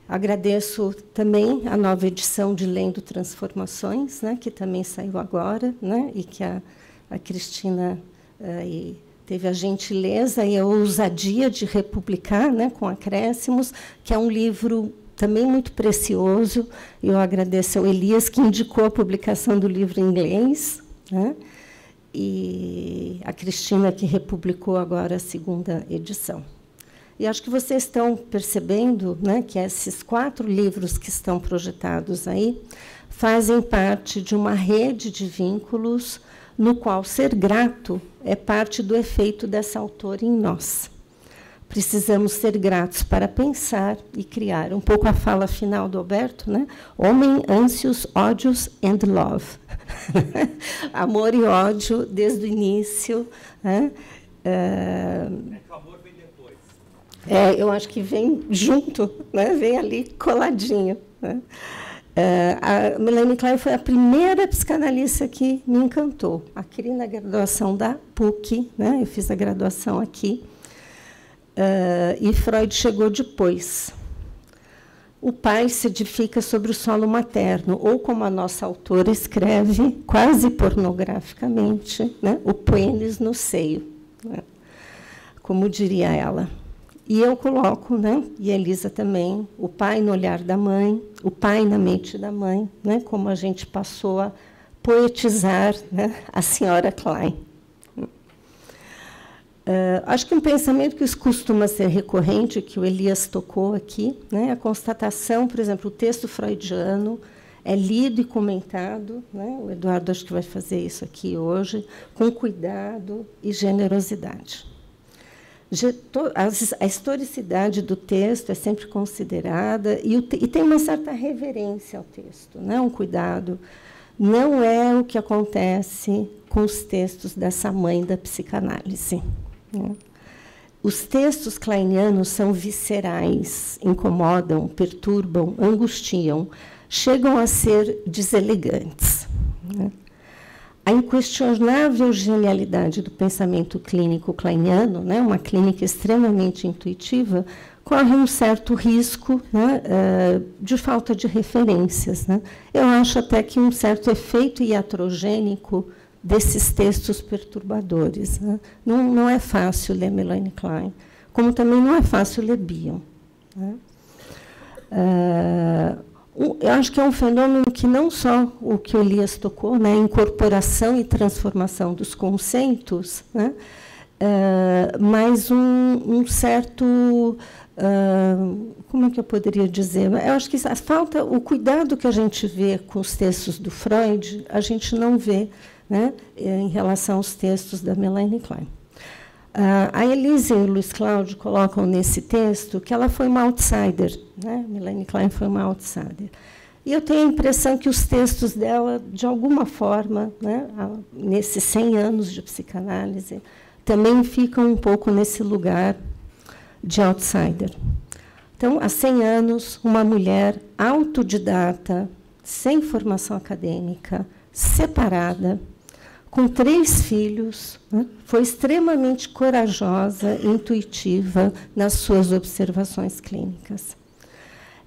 Agradeço também a nova edição de Lendo Transformações, né, que também saiu agora, né, e que a Cristina teve a gentileza e a ousadia de republicar, né, com acréscimos, que é um livro também muito precioso. Eu agradeço ao Elias, que indicou a publicação do livro em inglês, né, e a Cristina, que republicou agora a segunda edição. E acho que vocês estão percebendo, né, que esses 4 livros que estão projetados aí fazem parte de uma rede de vínculos no qual ser grato é parte do efeito dessa autora em nós. Precisamos ser gratos para pensar e criar. Um pouco a fala final do Alberto, né? Homem, ânsios, ódios and love. Amor e ódio desde o início. Né? O amor vem depois. Eu acho que vem junto, né? Vem ali coladinho. Né? A Melanie Klein foi a primeira psicanalista que me encantou. Aqui na graduação da PUC, né? Eu fiz a graduação aqui. E Freud chegou depois. O pai se edifica sobre o solo materno, ou, como a nossa autora escreve, quase pornograficamente, né? O pênis no seio, né? Como diria ela. E eu coloco, né? E a Elisa também, o pai no olhar da mãe, o pai na mente da mãe, né? Como a gente passou a poetizar, né? A senhora Klein. Acho que um pensamento que costuma ser recorrente, que o Elias tocou aqui, né, a constatação, por exemplo, o texto freudiano é lido e comentado, né, o Eduardo acho que vai fazer isso aqui hoje, com cuidado e generosidade. A historicidade do texto é sempre considerada e tem uma certa reverência ao texto, né, um cuidado. Não é o que acontece com os textos dessa mãe da psicanálise. Os textos kleinianos são viscerais, incomodam, perturbam, angustiam, chegam a ser deselegantes. A inquestionável genialidade do pensamento clínico kleiniano, né, uma clínica extremamente intuitiva, corre um certo risco, né, de falta de referências. Né? Eu acho até que um certo efeito iatrogênico desses textos perturbadores. Né? Não é fácil ler Melanie Klein, como também não é fácil ler Bion. Né? Eu acho que é um fenômeno que não só o que o Elias tocou, né, incorporação e transformação dos conceitos, né, mas um certo... como é que eu poderia dizer? Eu acho que falta o cuidado que a gente vê com os textos do Freud, a gente não vê, né, em relação aos textos da Melanie Klein. A Elisa e o Luiz Cláudio colocam nesse texto que ela foi uma outsider. Né? Melanie Klein foi uma outsider. E eu tenho a impressão que os textos dela, de alguma forma, né, nesses 100 anos de psicanálise, também ficam um pouco nesse lugar de outsider. Então, há 100 anos, uma mulher autodidata, sem formação acadêmica, separada, com 3 filhos, né, foi extremamente corajosa e intuitiva nas suas observações clínicas.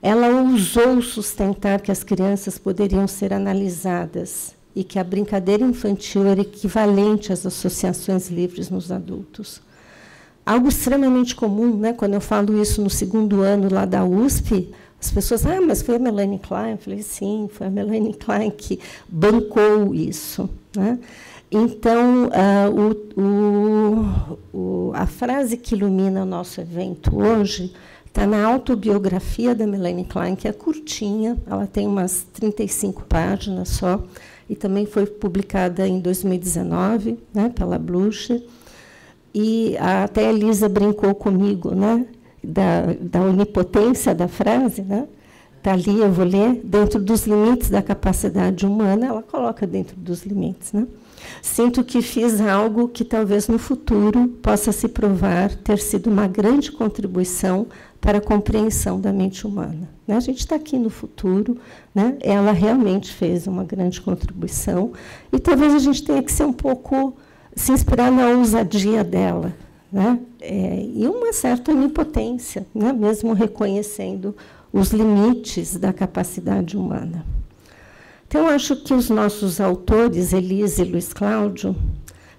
Ela ousou sustentar que as crianças poderiam ser analisadas e que a brincadeira infantil era equivalente às associações livres nos adultos. Algo extremamente comum, né, quando eu falo isso no 2º ano lá da USP, as pessoas, mas foi a Melanie Klein? Eu falei, sim, foi a Melanie Klein que bancou isso. Né? Então, a frase que ilumina o nosso evento hoje está na autobiografia da Melanie Klein, que é curtinha, ela tem umas 35 páginas só, e também foi publicada em 2019, né, pela Blucher. E até a Elisa brincou comigo, né, da onipotência da frase, né? Está ali, eu vou ler, dentro dos limites da capacidade humana, ela coloca dentro dos limites. Né? Sinto que fiz algo que talvez no futuro possa se provar ter sido uma grande contribuição para a compreensão da mente humana. Né? A gente está aqui no futuro, né? Ela realmente fez uma grande contribuição, e talvez a gente tenha que ser um pouco, se inspirar na ousadia dela, né? E uma certa onipotência, né? Mesmo reconhecendo os limites da capacidade humana. Então, acho que os nossos autores, Elisa e Luiz Cláudio,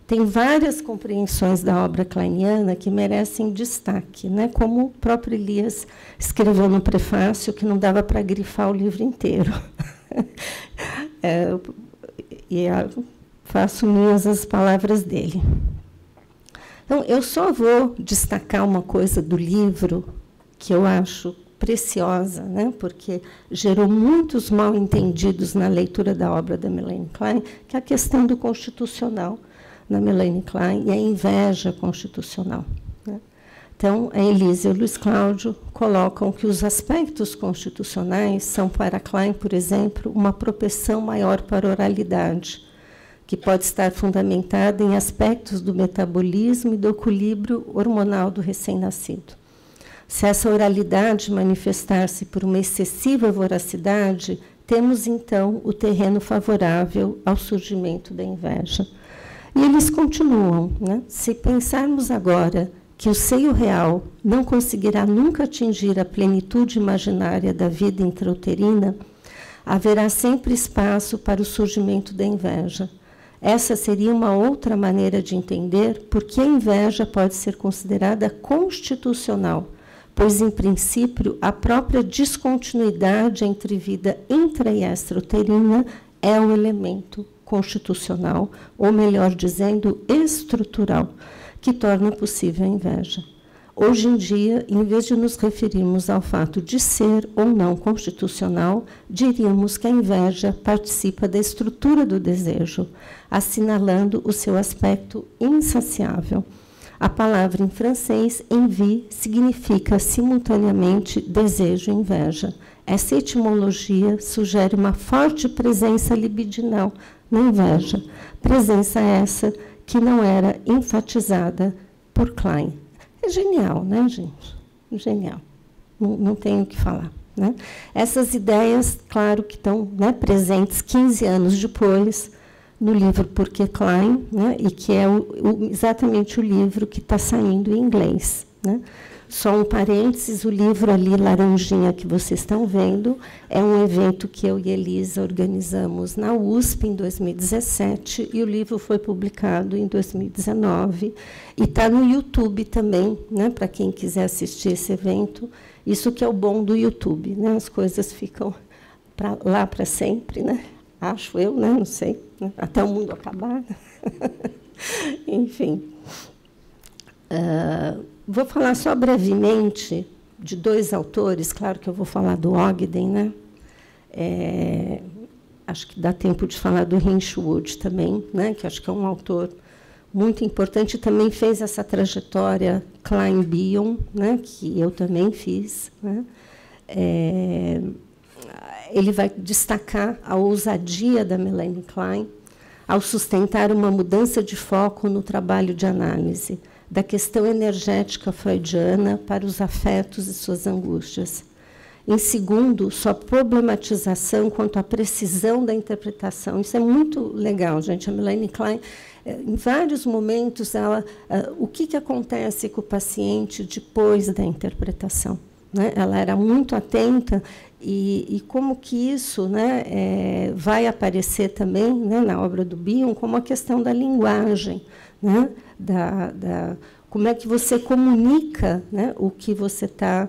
têm várias compreensões da obra kleiniana que merecem destaque, né? Como o próprio Elias escreveu no prefácio, que não dava para grifar o livro inteiro. Faço minhas as palavras dele. Então, eu só vou destacar uma coisa do livro que eu acho preciosa, né, porque gerou muitos mal-entendidos na leitura da obra da Melanie Klein, que é a questão do constitucional na Melanie Klein e a inveja constitucional. Né. Então, a Elisa e o Luiz Cláudio colocam que os aspectos constitucionais são, para Klein, por exemplo, uma propensão maior para a oralidade, que pode estar fundamentada em aspectos do metabolismo e do equilíbrio hormonal do recém-nascido. Se essa oralidade manifestar-se por uma excessiva voracidade, temos, então, o terreno favorável ao surgimento da inveja. E eles continuam, né? Se pensarmos agora que o seio real não conseguirá nunca atingir a plenitude imaginária da vida intrauterina, haverá sempre espaço para o surgimento da inveja. Essa seria uma outra maneira de entender por que a inveja pode ser considerada constitucional, pois, em princípio, a própria descontinuidade entre vida intra- e extrauterina é o elemento constitucional, ou, melhor dizendo, estrutural, que torna possível a inveja. Hoje em dia, em vez de nos referirmos ao fato de ser ou não constitucional, diríamos que a inveja participa da estrutura do desejo, assinalando o seu aspecto insaciável. A palavra em francês, envie, significa simultaneamente desejo e inveja. Essa etimologia sugere uma forte presença libidinal na inveja, presença essa que não era enfatizada por Klein. É genial, né, gente? Genial. Não tenho o que falar. Né? Essas ideias, claro, que estão, né, presentes 15 anos depois, no livro Por que Klein, né, e que é exatamente o livro que está saindo em inglês. Né? Só um parênteses, o livro ali, laranjinha, que vocês estão vendo, é um evento que eu e Elisa organizamos na USP em 2017, e o livro foi publicado em 2019, e está no YouTube também, né, para quem quiser assistir esse evento. Isso que é o bom do YouTube, né? As coisas ficam lá para sempre, né? Acho eu, né? Não sei, né? Até o mundo acabar. Enfim. Vou falar só brevemente de dois autores. Claro que eu vou falar do Ogden, né? Acho que dá tempo de falar do Hinswood também, né? Que acho que é um autor muito importante. Também fez essa trajetória Klein-Bion, né? Que eu também fiz, né? Ele vai destacar a ousadia da Melanie Klein ao sustentar uma mudança de foco no trabalho de análise da questão energética freudiana para os afetos e suas angústias. Em segundo, sua problematização quanto à precisão da interpretação. Isso é muito legal, gente. A Melanie Klein, em vários momentos, o que acontece com o paciente depois da interpretação? Né? Ela era muito atenta e como que isso, né, vai aparecer também, né, na obra do Bion, como a questão da linguagem, né, como é que você comunica, né, o que você está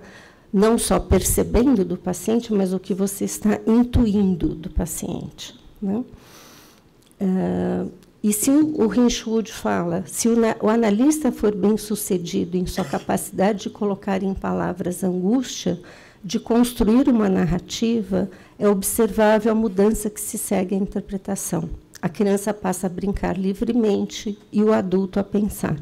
não só percebendo do paciente, mas o que você está intuindo do paciente. Né? E se o Hinswood fala, se o analista for bem-sucedido em sua capacidade de colocar em palavras angústia, de construir uma narrativa, é observável a mudança que se segue à interpretação. A criança passa a brincar livremente e o adulto a pensar.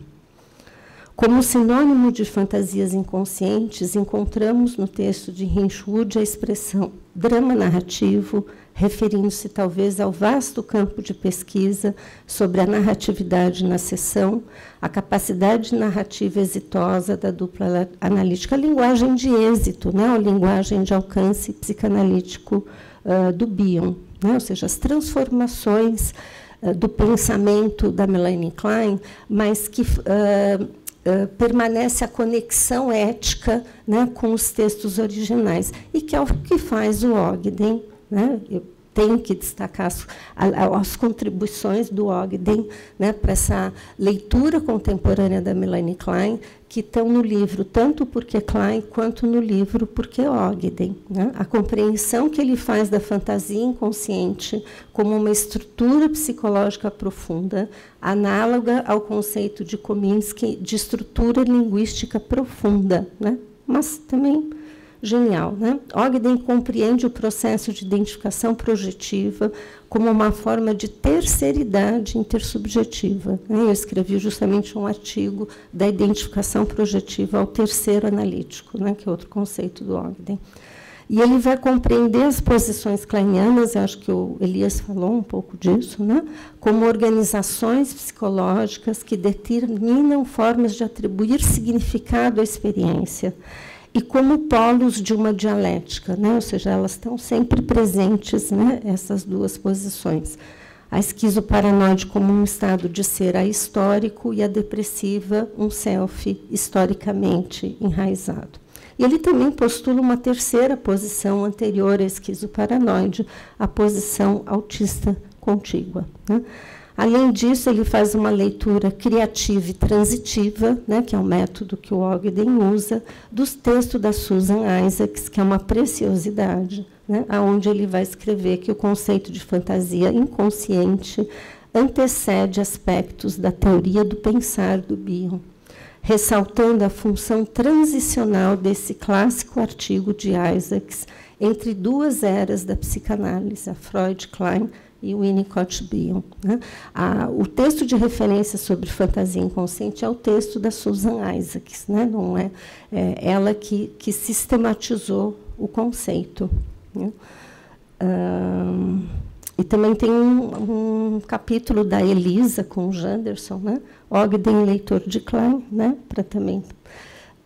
Como sinônimo de fantasias inconscientes, encontramos no texto de Hinswood a expressão drama narrativo, referindo-se talvez ao vasto campo de pesquisa sobre a narratividade na sessão, a capacidade narrativa exitosa da dupla analítica, a linguagem de êxito, né, a linguagem de alcance psicanalítico do Bion, né, ou seja, as transformações do pensamento da Melanie Klein, mas que permanece a conexão ética, né, com os textos originais, e que é o que faz o Ogden. Né? Eu tenho que destacar as contribuições do Ogden, né, para essa leitura contemporânea da Melanie Klein, que estão no livro tanto Por que Klein quanto no livro Por que Ogden. Né? A compreensão que ele faz da fantasia inconsciente como uma estrutura psicológica profunda, análoga ao conceito de Kominsky de estrutura linguística profunda, né? Mas também genial, né? Ogden compreende o processo de identificação projetiva como uma forma de terceiridade intersubjetiva, né? Eu escrevi justamente um artigo da identificação projetiva ao terceiro analítico, né? Que é outro conceito do Ogden. E ele vai compreender as posições kleinianas, eu acho que o Elias falou um pouco disso, né? Como organizações psicológicas que determinam formas de atribuir significado à experiência, e como polos de uma dialética, né? Ou seja, elas estão sempre presentes, né? Essas duas posições. A esquizoparanoide como um estado de ser ahistórico e a depressiva um self historicamente enraizado. E ele também postula uma terceira posição anterior à esquizoparanoide, a posição autista contígua, né? Além disso, ele faz uma leitura criativa e transitiva, né, que é o método que o Ogden usa, dos textos da Susan Isaacs, que é uma preciosidade, né, onde ele vai escrever que o conceito de fantasia inconsciente antecede aspectos da teoria do pensar do Bion, ressaltando a função transicional desse clássico artigo de Isaacs entre duas eras da psicanálise, a Freud-Klein e o Winnicott-Bion, né? O texto de referência sobre fantasia inconsciente é o texto da Susan Isaacs, né? Não é, ela que sistematizou o conceito, né? E também tem um capítulo da Elisa com o Janderson, né? Ogden, leitor de Klein, né?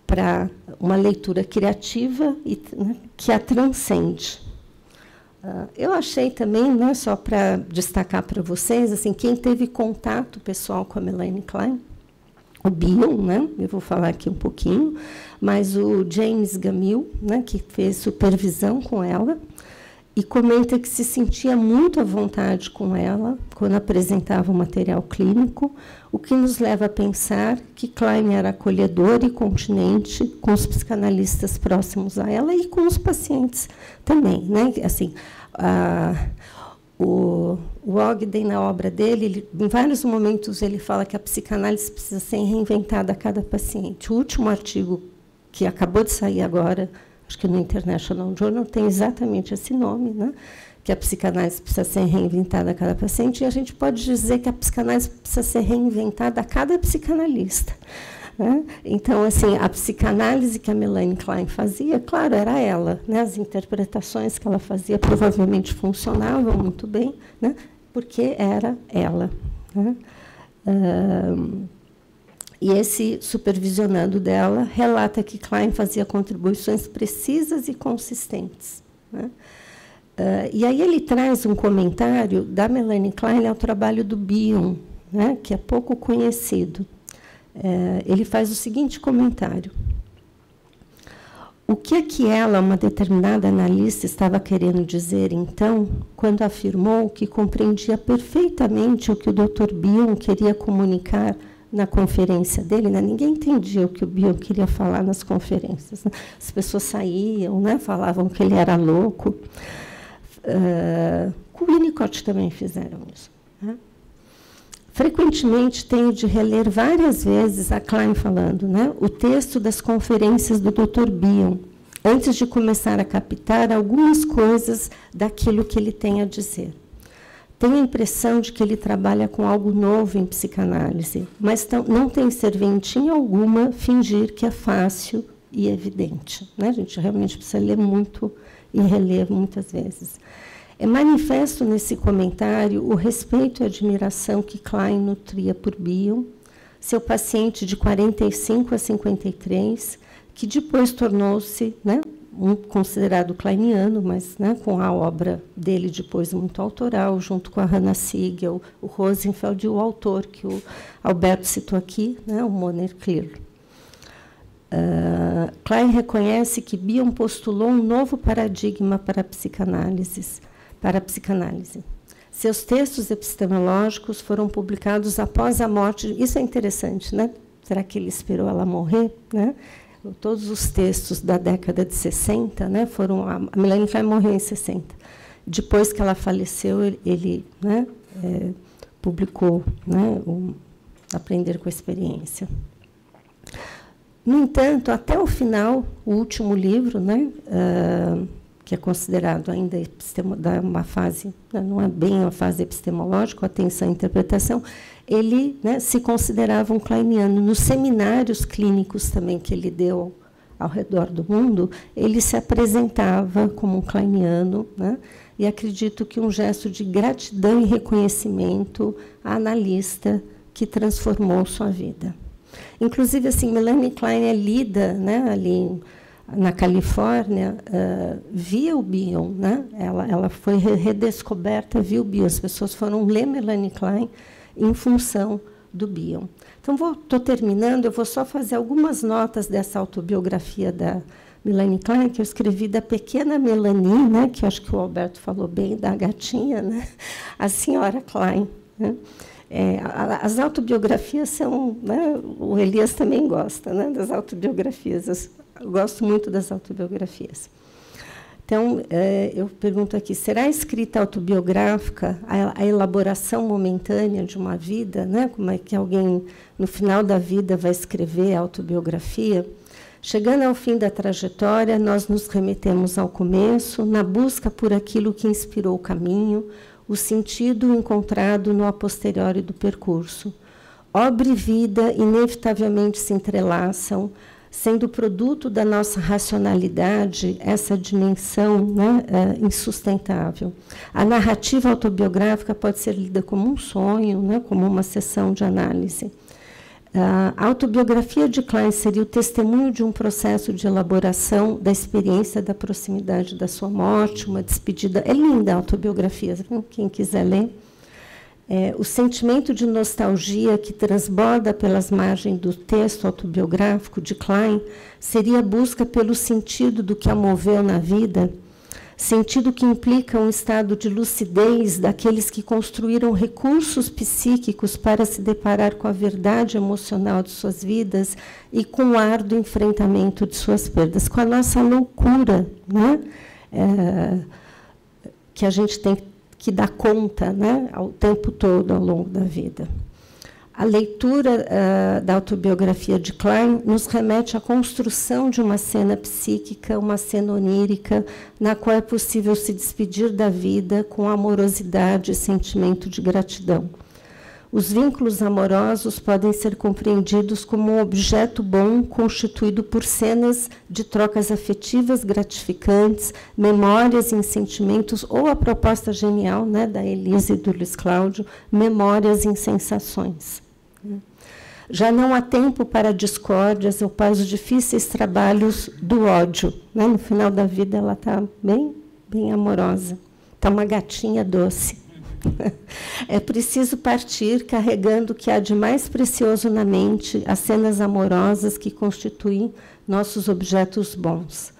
Para uma leitura criativa e, né, que a transcende. Eu achei também, né, só para destacar para vocês, assim, quem teve contato pessoal com a Melanie Klein, o Bion, né, eu vou falar aqui um pouquinho, mas o James Gamil, né, que fez supervisão com ela, e comenta que se sentia muito à vontade com ela quando apresentava o material clínico, o que nos leva a pensar que Klein era acolhedora e continente com os psicanalistas próximos a ela e com os pacientes também, né? Assim, o Ogden, na obra dele, em vários momentos, ele fala que a psicanálise precisa ser reinventada a cada paciente. O último artigo, que acabou de sair agora, acho que no International Journal, tem exatamente esse nome, né? Que a psicanálise precisa ser reinventada a cada paciente, e a gente pode dizer que a psicanálise precisa ser reinventada a cada psicanalista, né? Então, assim, a psicanálise que a Melanie Klein fazia, claro, era ela, né? As interpretações que ela fazia provavelmente funcionavam muito bem, né? Porque era ela, né? E esse supervisionando dela relata que Klein fazia contribuições precisas e consistentes, né? E aí ele traz um comentário da Melanie Klein ao trabalho do Bion, né, que é pouco conhecido. Ele faz o seguinte comentário: o que é que ela, uma determinada analista, estava querendo dizer, então, quando afirmou que compreendia perfeitamente o que o Dr. Bion queria comunicar na conferência dele, né? Ninguém entendia o que o Bion queria falar nas conferências, né? As pessoas saíam, né? Falavam que ele era louco. Com o Winnicott também fizeram isso, né? Frequentemente tenho de reler várias vezes a Klein falando, né, o texto das conferências do Dr. Bion, antes de começar a captar algumas coisas daquilo que ele tem a dizer. Tenho a impressão de que ele trabalha com algo novo em psicanálise, mas não tem serventia alguma fingir que é fácil e evidente, né? A gente realmente precisa ler muito e reler muitas vezes. É manifesto nesse comentário o respeito e admiração que Klein nutria por Bion, seu paciente de 45 a 53, que depois tornou-se, né, considerado kleiniano, mas, né, com a obra dele depois muito autoral, junto com a Hannah Siegel, o Rosenfeld e o autor que o Alberto citou aqui, né, o Moner Clear. Klein reconhece que Bion postulou um novo paradigma para a psicanálise. Seus textos epistemológicos foram publicados após a morte. Isso é interessante, né? Será que ele esperou ela morrer, né? Todos os textos da década de 60, né, foram... A Melanie Klein morreu em 60. Depois que ela faleceu, ele né, publicou, né, Aprender com a Experiência. No entanto, até o final, o último livro, né, que é considerado ainda uma fase, não é bem uma fase epistemológica, atenção à interpretação, ele, né, se considerava um kleiniano. Nos seminários clínicos também que ele deu ao redor do mundo, ele se apresentava como um kleiniano, né, e acredito que um gesto de gratidão e reconhecimento à analista que transformou sua vida. Inclusive, assim, Melanie Klein é lida, né, ali na Califórnia, via o Bion, né? Ela foi redescoberta via o Bion. As pessoas foram ler Melanie Klein em função do Bion. Então, estou terminando, eu vou só fazer algumas notas dessa autobiografia da Melanie Klein, que eu escrevi da pequena Melanie, né, que eu acho que o Alberto falou bem, da gatinha, né, a senhora Klein. Né? As autobiografias são... Né, o Elias também gosta, né, das autobiografias. Eu gosto muito das autobiografias. Então, eu pergunto aqui, será a escrita autobiográfica a elaboração momentânea de uma vida? Né? Como é que alguém, no final da vida, vai escrever a autobiografia? Chegando ao fim da trajetória, nós nos remetemos ao começo, na busca por aquilo que inspirou o caminho, o sentido encontrado no a posteriori do percurso. Obra e vida inevitavelmente se entrelaçam, sendo produto da nossa racionalidade essa dimensão, né, insustentável. A narrativa autobiográfica pode ser lida como um sonho, né, como uma sessão de análise. A autobiografia de Klein seria o testemunho de um processo de elaboração da experiência da proximidade da sua morte, uma despedida. É linda a autobiografia, quem quiser ler. O sentimento de nostalgia que transborda pelas margens do texto autobiográfico de Klein seria a busca pelo sentido do que a moveu na vida, sentido que implica um estado de lucidez daqueles que construíram recursos psíquicos para se deparar com a verdade emocional de suas vidas e com o árduo enfrentamento de suas perdas, com a nossa loucura, né? Que a gente tem que dar conta, né, ao tempo todo, ao longo da vida. A leitura da autobiografia de Klein nos remete à construção de uma cena psíquica, uma cena onírica, na qual é possível se despedir da vida com amorosidade e sentimento de gratidão. Os vínculos amorosos podem ser compreendidos como um objeto bom constituído por cenas de trocas afetivas gratificantes, memórias em sentimentos, ou a proposta genial, né, da Elise e do Luiz Cláudio, memórias em sensações. Já não há tempo para discórdias ou para os difíceis trabalhos do ódio. Né? No final da vida, ela está bem amorosa. Está uma gatinha doce. É preciso partir carregando o que há de mais precioso na mente, as cenas amorosas que constituem nossos objetos bons.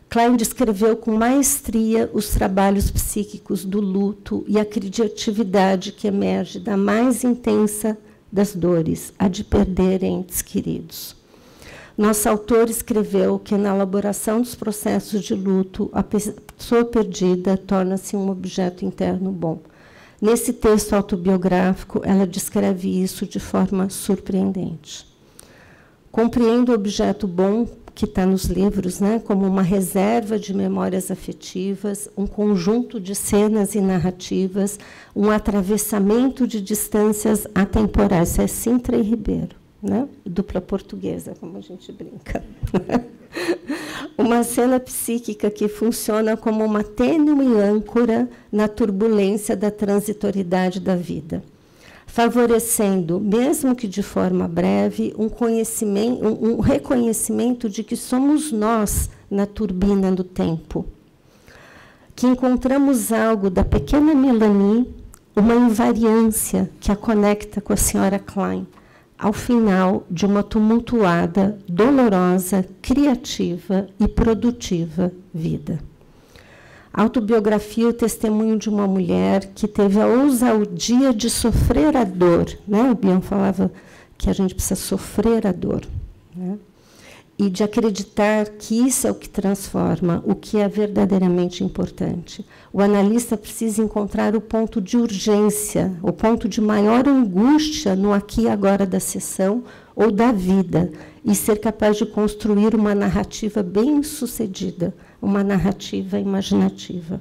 Klein descreveu com maestria os trabalhos psíquicos do luto e a criatividade que emerge da mais intensa das dores, a de perder entes queridos. Nosso autor escreveu que, na elaboração dos processos de luto, a pessoa perdida torna-se um objeto interno bom. Nesse texto autobiográfico, ela descreve isso de forma surpreendente. Compreendo o objeto bom que está nos livros, né, como uma reserva de memórias afetivas, um conjunto de cenas e narrativas, um atravessamento de distâncias atemporais. Isso é Sintra e Ribeiro, né? Dupla portuguesa, como a gente brinca. Uma cena psíquica que funciona como uma tênue âncora na turbulência da transitoriedade da vida, favorecendo, mesmo que de forma breve, um reconhecimento de que somos nós na turbina do tempo, que encontramos algo da pequena Melanie, uma invariância que a conecta com a senhora Klein, ao final de uma tumultuada, dolorosa, criativa e produtiva vida. A autobiografia é o testemunho de uma mulher que teve a ousadia de sofrer a dor. Né? O Bion falava que a gente precisa sofrer a dor. Né? E de acreditar que isso é o que transforma, o que é verdadeiramente importante. O analista precisa encontrar o ponto de urgência, o ponto de maior angústia no aqui e agora da sessão, ou da vida, e ser capaz de construir uma narrativa bem-sucedida, uma narrativa imaginativa.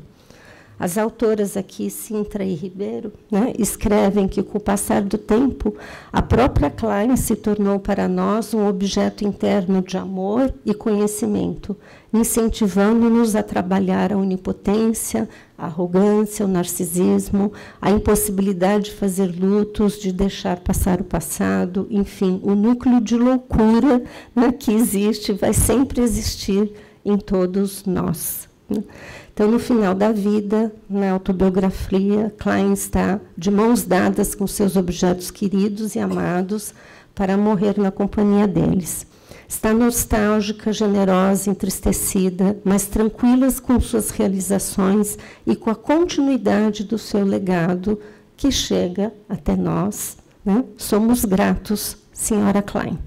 As autoras aqui, Sintra e Ribeiro, né, escrevem que, com o passar do tempo, a própria Klein se tornou para nós um objeto interno de amor e conhecimento, incentivando-nos a trabalhar a onipotência, a arrogância, o narcisismo, a impossibilidade de fazer lutos, de deixar passar o passado, enfim, o núcleo de loucura, né, que existe, vai sempre existir em todos nós, né? Então, no final da vida, na autobiografia, Klein está de mãos dadas com seus objetos queridos e amados para morrer na companhia deles. Está nostálgica, generosa, entristecida, mas tranquilas com suas realizações e com a continuidade do seu legado que chega até nós, né? Somos gratos, Senhora Klein.